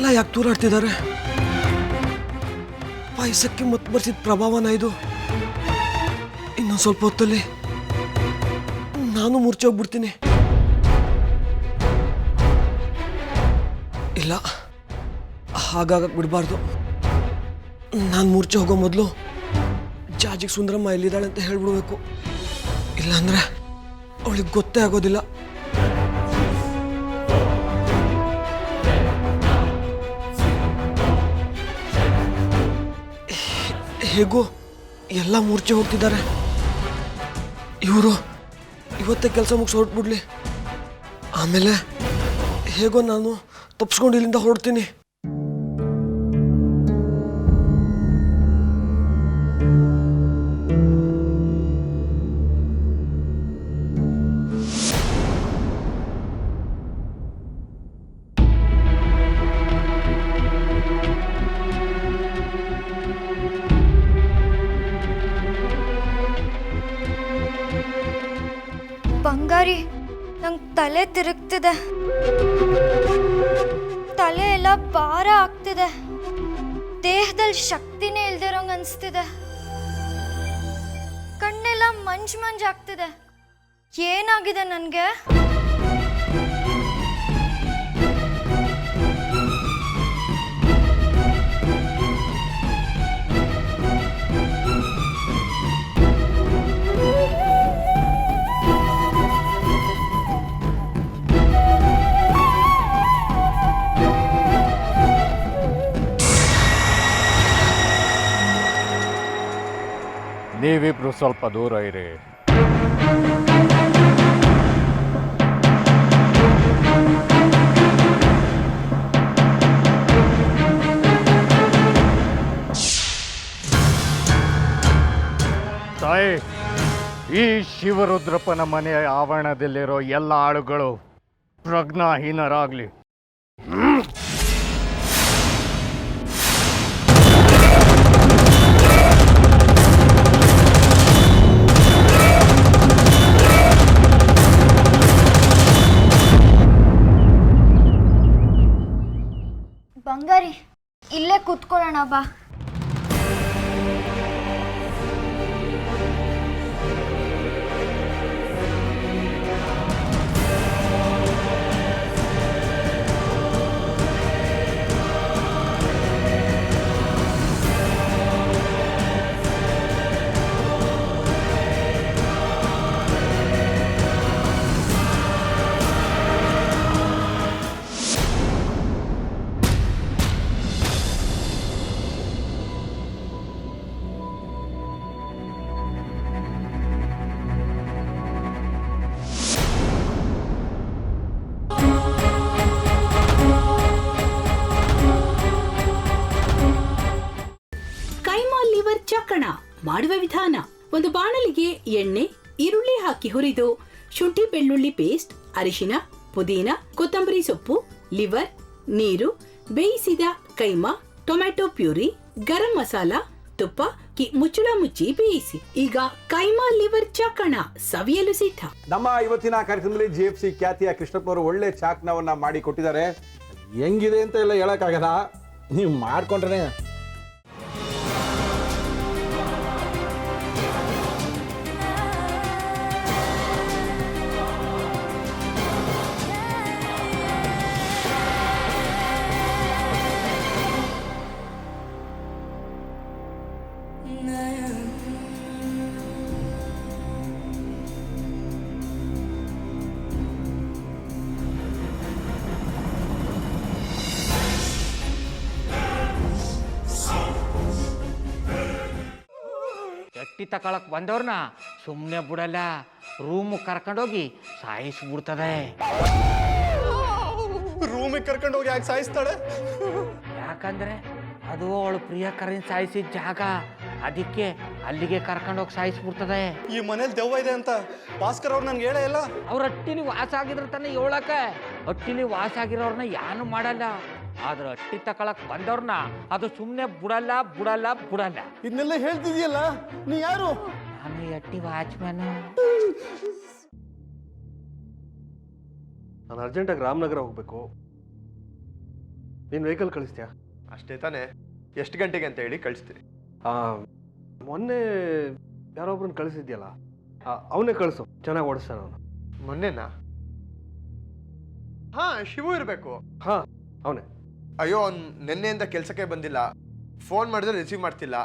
ಎಲ್ಲ ಯಾಕೆ ತೂರಾಡ್ತಿದ್ದಾರೆ? ಪಾಯಸಕ್ಕೆ ಮತ್ತೆ ಬರ್ಸಿದ ಪ್ರಭಾವನ ಇದು. ಇನ್ನೊಂದು ಸ್ವಲ್ಪ ಹೊತ್ತಲ್ಲಿ ನಾನು ಮೂರ್ಛೆ ಹೋಗ್ಬಿಡ್ತೀನಿ. ಇಲ್ಲ, ಹಾಗಾಗಕ್ಕೆ ಬಿಡಬಾರ್ದು. ನಾನು ಮೂರ್ಛೆ ಹೋಗೋ ಮೊದಲು ಜಾಜಿಗೆ ಸುಂದರಮ್ಮ ಎಲ್ಲಿದ್ದಾಳೆ ಅಂತ ಹೇಳ್ಬಿಡ್ಬೇಕು. ಇಲ್ಲಾಂದ್ರೆ ಅವಳಿಗೆ ಗೊತ್ತೇ ಆಗೋದಿಲ್ಲ. ಹೇಗೋ ಎಲ್ಲ ಮೂರ್ಛೆ ಹೋಗ್ತಿದ್ದಾರೆ. ಇವರು ಇವತ್ತೇ ಕೆಲಸ ಮುಗಿಸಿ ಹೊರಟ್ಬಿಡ್ಲಿ. ಆಮೇಲೆ ಹೇಗೋ ನಾನು ತಪ್ಪಿಸ್ಕೊಂಡು ಇಲ್ಲಿಂದ ಹೊರಡ್ತೀನಿ. ಬಂಗಾರಿ, ನಂಗೆ ತಲೆ ತಿರುಗ್ತಿದೆ. ತಲೆ ಎಲ್ಲ ಭಾರ ಆಗ್ತಿದೆ. ದೇಹದಲ್ಲಿ ಶಕ್ತಿನೇ ಇಲ್ದಿರೋಂಗ್ ಅನ್ಸ್ತಿದೆ. ಕಣ್ಣೆಲ್ಲ ಮಂಜಾಗ್ತಿದೆ. ಏನಾಗಿದೆ ನನಗೆ? ನೀವಿಬ್ರು ಸ್ವಲ್ಪ ದೂರ ಇರಿ. ತಾಯಿ, ಈ ಶಿವರುದ್ರಪ್ಪನ ಮನೆಯ ಆವರಣದಲ್ಲಿರೋ ಎಲ್ಲ ಆಳುಗಳು ಪ್ರಜ್ಞಾಹೀನರಾಗ್ಲಿ. ಬಂಗಾರಿ, ಇಲ್ಲೇ ಕೂತ್ಕೊಳ್ಳೋಣ ಬಾ. ಚಕ್ಕಣ ಮಾಡುವ ವಿಧಾನ: ಒಂದು ಬಾಣಲಿಗೆ ಎಣ್ಣೆ, ಈರುಳ್ಳಿ ಹಾಕಿ ಹುರಿದು ಶುಂಠಿ ಬೆಳ್ಳುಳ್ಳಿ ಪೇಸ್ಟ್, ಅರಿಶಿನ, ಪುದೀನ, ಕೊತ್ತಂಬರಿ ಸೊಪ್ಪು, ಲಿವರ್, ನೀರು, ಬೇಯಿಸಿದ ಕೈಮಾ, ಟೊಮ್ಯಾಟೊ ಪ್ಯೂರಿ, ಗರಂ ಮಸಾಲ, ತುಪ್ಪ ಮುಚ್ಚಳ ಮುಚ್ಚಿ ಬೇಯಿಸಿ. ಈಗ ಕೈಮಾ ಲಿವರ್ ಚಾಕಣ ಸವಿಯಲು ಸಿದ್ಧ. ನಮ್ಮ ಇವತ್ತಿನ ಕಾರ್ಯಕ್ರಮದಲ್ಲಿ GFC ಖ್ಯಾತಿಯ ಕೃಷ್ಣಪ್ಪ ಅವರು ಒಳ್ಳೆ ಚಾಕ್ನವನ್ನ ಮಾಡಿ ಕೊಟ್ಟಿದ್ದಾರೆ. ಹೆಂಗಿದೆ ಅಂತ ಎಲ್ಲ ಹೇಳಕ್ಕಾಗಲ್ಲ, ನೀವು ಮಾಡ್ಕೊಂಡ್ರೆ. ಎಟ್ಟಿ ತಕೊಳಕ್ ಬಂದವ್ರನ್ನ ಸುಮ್ಮನೆ ಬಿಡಲ್ಲ, ರೂಮ್ ಕರ್ಕೊಂಡೋಗಿ ಸಾಯಿಸ್ಬಿಡ್ತದೆ. ರೂಮಿಗೆ ಕರ್ಕೊಂಡೋಗಿ ಯಾಕೆ ಸಾಯಿಸ್ತಾಳೆ? ಯಾಕಂದ್ರೆ ಅದು ಅವಳು ಪ್ರಿಯಕರನ್ ಸಾಯಿಸಿದ ಜಾಗ, ಅದಕ್ಕೆ ಅಲ್ಲಿಗೆ ಕರ್ಕೊಂಡೋಗಿ ಸಾಯಿಸ್ಬಿಡ್ತದೆ. ಈ ಮನೇಲಿ ದೆವ್ವ ಇದೆ ಅಂತ ಭಾಸ್ಕರ್ ಅವ್ರು ನನ್ಗೆ ಹೇಳೇ ಇಲ್ಲ. ಅವ್ರ ಹಟ್ಟಿಲಿ ವಾಸ ಆಗಿದ್ರೆ ತಾನೆ ಹೇಳಕ. ಹಟ್ಟಿಲಿ ವಾಸ ಆಗಿರೋರ್ನ ಯಾನು ಮಾಡಲ್ಲ, ಆದ್ರೆ ಹಟ್ಟಿ ತಕೊಳಕ್ ಬಂದವ್ರನ್ನ ಅದು ಸುಮ್ಮನೆ ಬಿಡಲ್ಲ ಬಿಡಲ್ಲ ಬಿಡಲ್ಲ. ಇದನ್ನೆಲ್ಲ ಹೇಳ್ತಿದ್ಯಲ್ಲ, ನೀ ಯಾರು? ನಾನು ಹಟ್ಟಿ ವಾಚ್ಮ್ಯಾನು. ನಾನು ಅರ್ಜೆಂಟಾಗಿ ರಾಮನಗರ ಹೋಗ್ಬೇಕು. ನೀನು ವೆಹಿಕಲ್ ಕಳಿಸ್ತೀಯಾ? ಅಷ್ಟೇ ತಾನೇ. ಎಷ್ಟು ಗಂಟೆಗೆ ಅಂತ ಹೇಳಿ ಕಳಿಸ್ತೀನಿ. ಮೊನ್ನೆ ಯಾರೊಬ್ರನ್ನ ಕಳಿಸಿದ್ಯಲ್ಲ, ಅವನೇ ಕಳಿಸು, ಚೆನ್ನಾಗಿ ಓಡಿಸ್ತಾನೆ ಅವನು. ಮೊನ್ನೆನಾ? ಹಾಂ, ಶಿವು ಇರಬೇಕು. ಹಾಂ, ಅವನೇ. ಅಯ್ಯೋ, ಅವ್ನು ನಿನ್ನೆಯಿಂದ ಕೆಲಸಕ್ಕೆ ಬಂದಿಲ್ಲ. ಫೋನ್ ಮಾಡಿದ್ರೆ ರಿಸೀವ್ ಮಾಡ್ತಿಲ್ಲ.